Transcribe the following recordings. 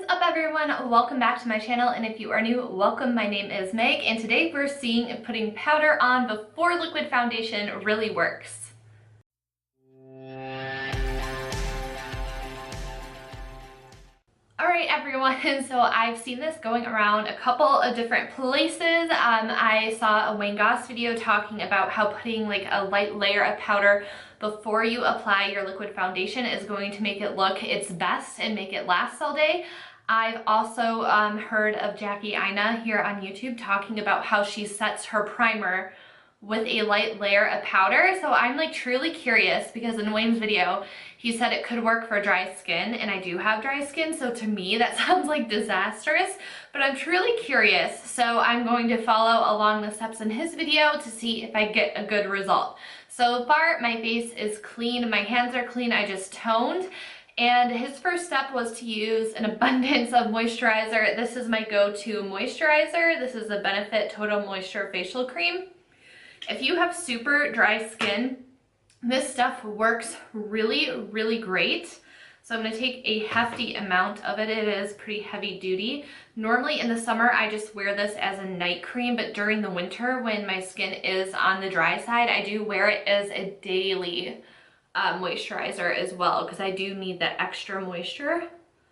What is up everyone? Welcome back to my channel, and if you are new, welcome. My name is Meg, and today we're seeing if putting powder on before liquid foundation really works. Alright everyone, so I've seen this going around a couple of different places. I saw a Wayne Goss video talking about how putting like a light layer of powder before you apply your liquid foundation is going to make it look its best and make it last all day. I've also heard of Jackie Aina here on YouTube talking about how she sets her primer with a light layer of powder. So I'm like truly curious, because in Wayne's video he said it could work for dry skin, and I do have dry skin, so to me that sounds like disastrous, but I'm truly curious. So I'm going to follow along the steps in his video to see if I get a good result. So far my face is clean, my hands are clean, I just toned. And his first step was to use an abundance of moisturizer. This is my go-to moisturizer. This is the Benefit Total Moisture Facial Cream. If you have super dry skin, this stuff works really great. So I'm going to take a hefty amount of it. It is pretty heavy duty. Normally in the summer I just wear this as a night cream, but during the winter when my skin is on the dry side, I do wear it as a daily moisturizer as well, because I do need that extra moisture.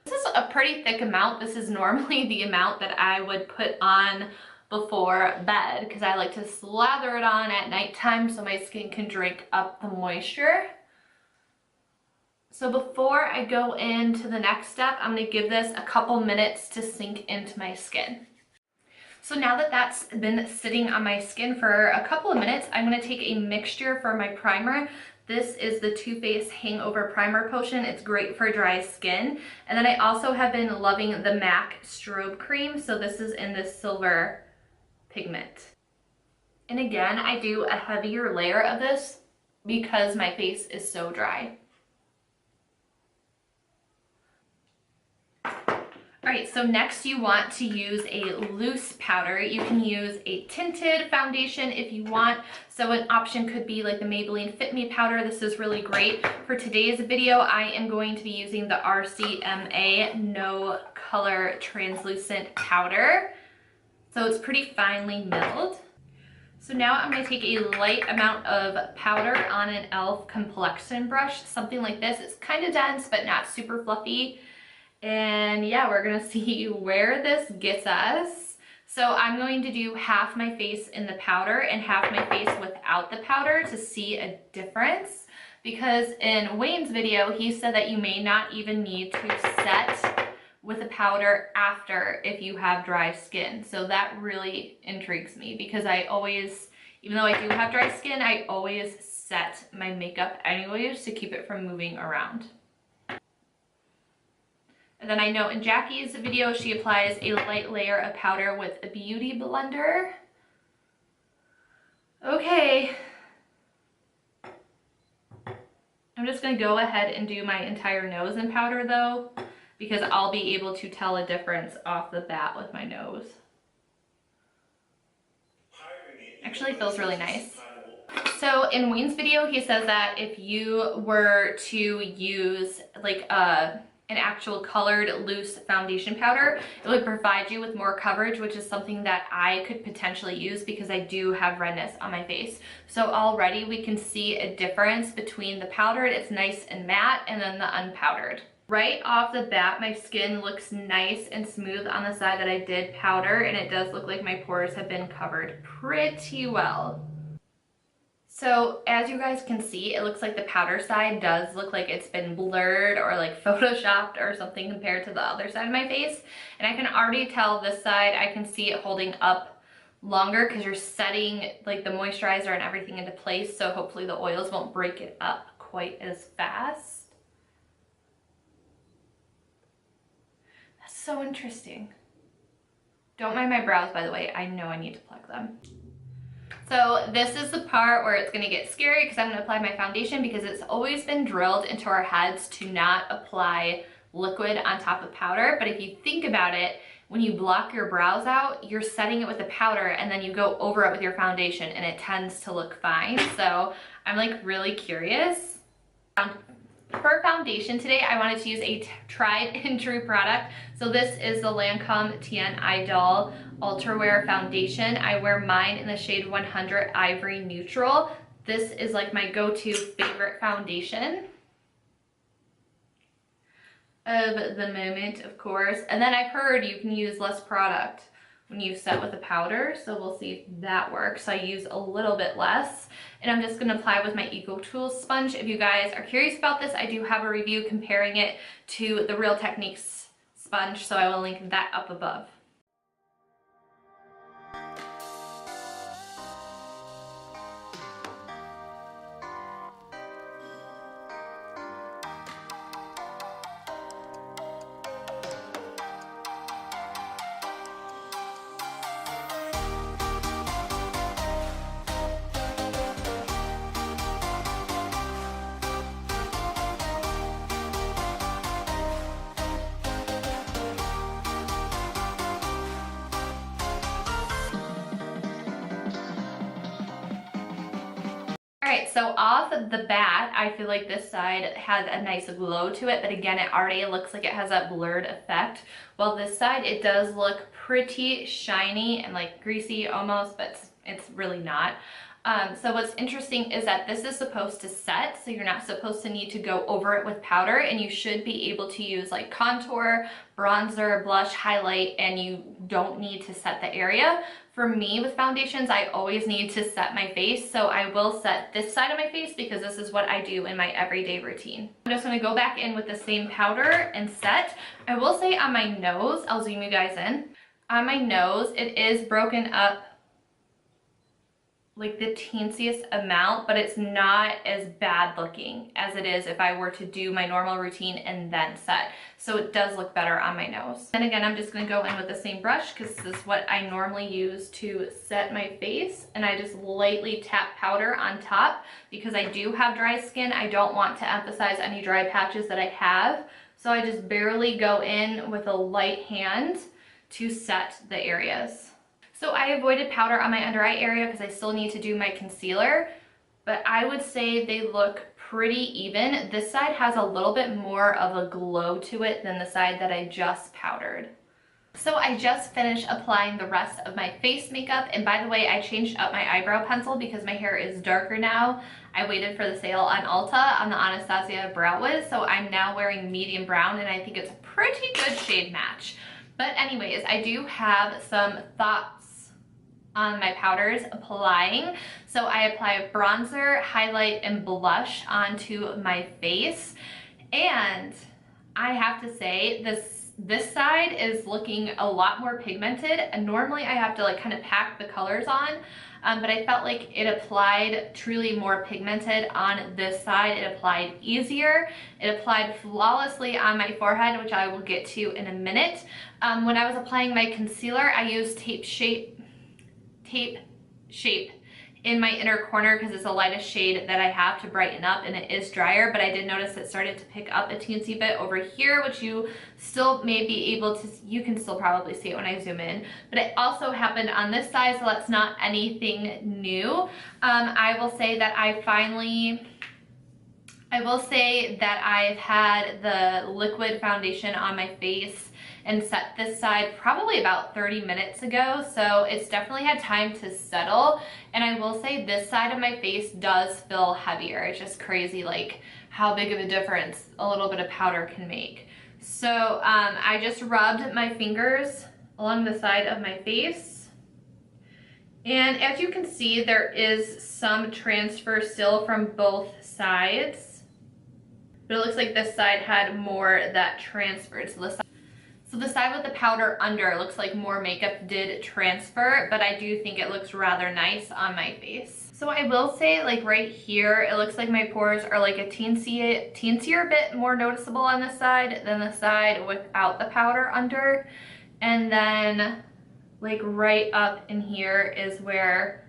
This is a pretty thick amount. This is normally the amount that I would put on before bed, because I like to slather it on at nighttime so my skin can drink up the moisture. So before I go into the next step, I'm going to give this a couple minutes to sink into my skin. So now that that's been sitting on my skin for a couple of minutes, I'm going to take a mixture for my primer. This is the Too Faced Hangover Primer Potion. It's great for dry skin. And then I also have been loving the MAC Strobe Cream. So this is in this silver pigment. And again, I do a heavier layer of this because my face is so dry. Alright, so next you want to use a loose powder. You can use a tinted foundation if you want. So an option could be like the Maybelline Fit Me powder. This is really great. For today's video, I am going to be using the RCMA No Color Translucent Powder. So it's pretty finely milled. So now I'm going to take a light amount of powder on an e.l.f. complexion brush, something like this. It's kind of dense, but not super fluffy. And yeah, we're gonna see where this gets us. So I'm going to do half my face in the powder and half my face without the powder to see a difference. Because in Wayne's video, he said that you may not even need to set with the powder after if you have dry skin. So that really intrigues me, because I always, even though I do have dry skin, I always set my makeup anyways to keep it from moving around. And then I know in Jackie's video, she applies a light layer of powder with a beauty blender. Okay. I'm just gonna go ahead and do my entire nose in powder though, because I'll be able to tell a difference off the bat with my nose. Actually feels really nice. So in Wayne's video, he says that if you were to use like an actual colored loose foundation powder, it would provide you with more coverage, which is something that I could potentially use because I do have redness on my face. So already we can see a difference between the powdered, it's nice and matte, and then the unpowdered. Right off the bat, my skin looks nice and smooth on the side that I did powder, and it does look like my pores have been covered pretty well. So as you guys can see, it looks like the powder side does look like it's been blurred or like photoshopped or something compared to the other side of my face. And I can already tell this side, I can see it holding up longer because you're setting like the moisturizer and everything into place. So hopefully the oils won't break it up quite as fast. That's so interesting. Don't mind my brows, by the way. I know I need to pluck them. So this is the part where it's going to get scary, because I'm going to apply my foundation, because it's always been drilled into our heads to not apply liquid on top of powder. But if you think about it, when you block your brows out, you're setting it with the powder and then you go over it with your foundation and it tends to look fine. So I'm like really curious. For foundation today, I wanted to use a tried and true product. So this is the Lancome Tien Idol Ultra Wear Foundation. I wear mine in the shade 100 Ivory Neutral. This is like my go-to favorite foundation of the moment, of course. And then I've heard you can use less product when you set with a powder, so we'll see if that works. I use a little bit less, and I'm just gonna apply with my Eco Tools sponge. If you guys are curious about this, I do have a review comparing it to the Real Techniques sponge, so I will link that up above. Alright, so off the bat, I feel like this side has a nice glow to it, but again, it already looks like it has that blurred effect. While this side, it does look pretty shiny and like greasy almost, but it's really not. So what's interesting is that this is supposed to set, so you're not supposed to need to go over it with powder, and you should be able to use like contour, bronzer, blush, highlight, and you don't need to set the area. For me with foundations, I always need to set my face, so I will set this side of my face because this is what I do in my everyday routine. I'm just gonna go back in with the same powder and set. I will say on my nose, I'll zoom you guys in. On my nose, it is broken up like the teensiest amount, but it's not as bad looking as it is if I were to do my normal routine and then set. So it does look better on my nose. And again, I'm just gonna go in with the same brush because this is what I normally use to set my face. And I just lightly tap powder on top because I do have dry skin. I don't want to emphasize any dry patches that I have. So I just barely go in with a light hand to set the areas. So I avoided powder on my under eye area because I still need to do my concealer, but I would say they look pretty even. This side has a little bit more of a glow to it than the side that I just powdered. So I just finished applying the rest of my face makeup, and by the way, I changed up my eyebrow pencil because my hair is darker now. I waited for the sale on Ulta on the Anastasia Brow Wiz, so I'm now wearing medium brown, and I think it's a pretty good shade match. But anyways, I do have some thoughts on my powders applying. So I apply bronzer, highlight, and blush onto my face. And I have to say, this side is looking a lot more pigmented. And normally I have to like kind of pack the colors on, but I felt like it applied truly more pigmented on this side. It applied easier. It applied flawlessly on my forehead, which I will get to in a minute. When I was applying my concealer, I used Tape Shape in my inner corner because it's the lightest shade that I have to brighten up, and it is drier, but I did notice it started to pick up a teensy bit over here, which you still may be able to, you can still probably see it when I zoom in, but it also happened on this side, so that's not anything new. I will say that I've had the liquid foundation on my face and set this side probably about 30 minutes ago, so it's definitely had time to settle. And I will say this side of my face does feel heavier. It's just crazy like how big of a difference a little bit of powder can make. So I just rubbed my fingers along the side of my face, and as you can see, there is some transfer still from both sides, but it looks like this side had more that transferred. So the side with the powder under looks like more makeup did transfer, but I do think it looks rather nice on my face. So I will say, like right here, it looks like my pores are like a teensier bit more noticeable on this side than the side without the powder under. And then like right up in here is where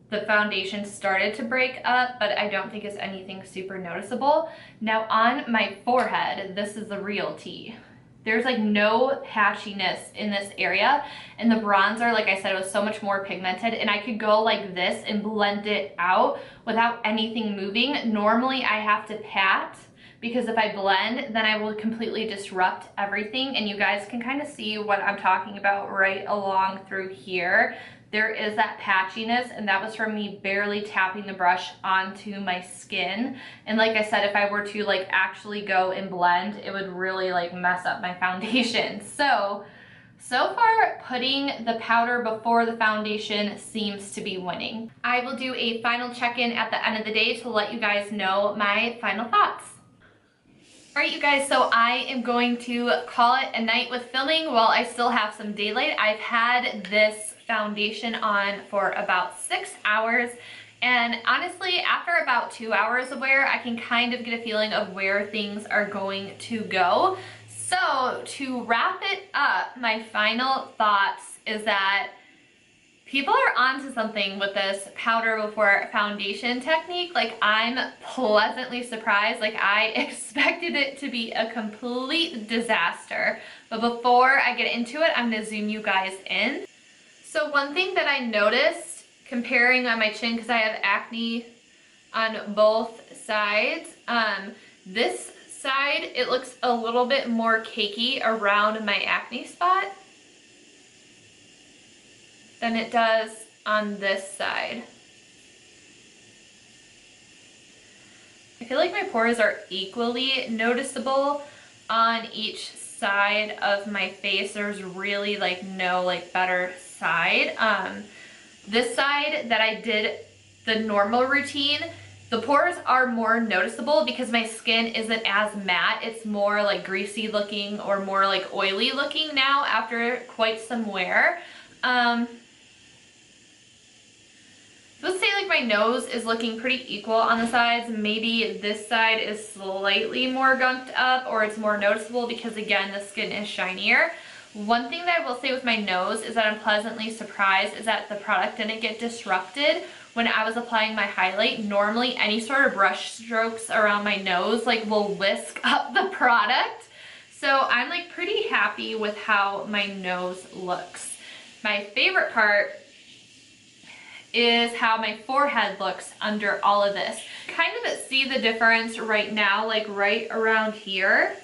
the foundation started to break up, but I don't think it's anything super noticeable. Now on my forehead, this is the real tea. There's like no patchiness in this area, and the bronzer, like I said, was so much more pigmented, and I could go like this and blend it out without anything moving. Normally I have to pat because if I blend, then I will completely disrupt everything, and you guys can kind of see what I'm talking about right along through here. There is that patchiness, and that was from me barely tapping the brush onto my skin. And like I said, if I were to like actually go and blend, it would really like mess up my foundation. So far, putting the powder before the foundation seems to be winning. I will do a final check-in at the end of the day to let you guys know my final thoughts. All right, you guys, so I am going to call it a night with filming while I still have some daylight. I've had this foundation on for about 6 hours, and honestly, after about 2 hours of wear, I can kind of get a feeling of where things are going to go. So to wrap it up, my final thoughts is that people are onto something with this powder before foundation technique. Like, I'm pleasantly surprised. Like, I expected it to be a complete disaster. But before I get into it, I'm gonna zoom you guys in. So one thing that I noticed comparing on my chin, because I have acne on both sides, this side, it looks a little bit more cakey around my acne spot than it does on this side. I feel like my pores are equally noticeable on each side of my face. There's really like no like better side. This side that I did the normal routine, the pores are more noticeable because my skin isn't as matte. It's more like greasy looking or more like oily looking now after quite some wear. Let's say like my nose is looking pretty equal on the sides. Maybe this side is slightly more gunked up, or it's more noticeable because again, the skin is shinier. One thing that I will say with my nose is that I'm pleasantly surprised is that the product didn't get disrupted when I was applying my highlight. Normally any sort of brush strokes around my nose like will whisk up the product. So I'm like pretty happy with how my nose looks. My favorite part is how my forehead looks under all of this. Kind of see the difference right now, like right around here.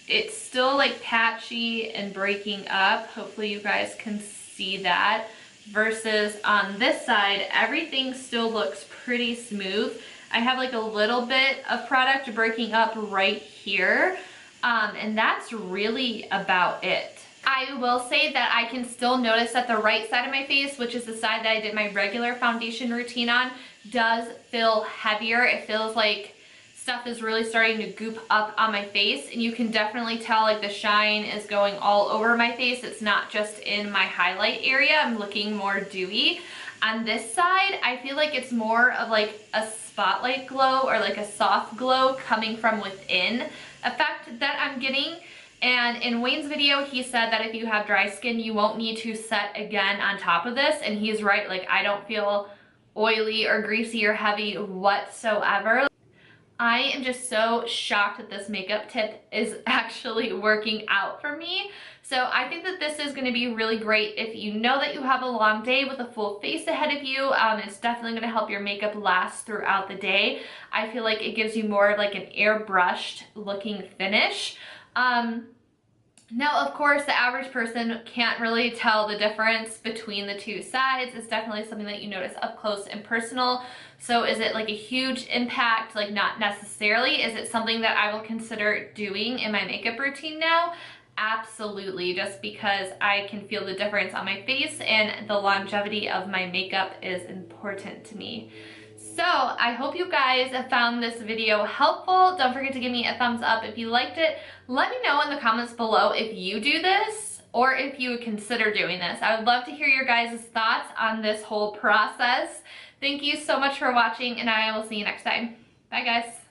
It's still like patchy and breaking up. Hopefully you guys can see that. Versus on this side, everything still looks pretty smooth. I have like a little bit of product breaking up right here. And that's really about it. I will say that I can still notice that the right side of my face, which is the side that I did my regular foundation routine on, does feel heavier. It feels like stuff is really starting to goop up on my face, and you can definitely tell like the shine is going all over my face. It's not just in my highlight area. I'm looking more dewy. On this side, I feel like it's more of like a spotlight glow or like a soft glow coming from within effect that I'm getting. And in Wayne's video, he said that if you have dry skin, you won't need to set again on top of this. And he's right, like I don't feel oily or greasy or heavy whatsoever. I am just so shocked that this makeup tip is actually working out for me. So I think that this is going to be really great if you know that you have a long day with a full face ahead of you. It's definitely going to help your makeup last throughout the day. I feel like it gives you more of like an airbrushed looking finish. Now, of course, the average person can't really tell the difference between the two sides. It's definitely something that you notice up close and personal. So is it like a huge impact? Like, not necessarily. Is it something that I will consider doing in my makeup routine now? Absolutely, just because I can feel the difference on my face and the longevity of my makeup is important to me. So I hope you guys have found this video helpful. Don't forget to give me a thumbs up if you liked it. Let me know in the comments below if you do this or if you would consider doing this. I would love to hear your guys' thoughts on this whole process. Thank you so much for watching, and I will see you next time. Bye guys.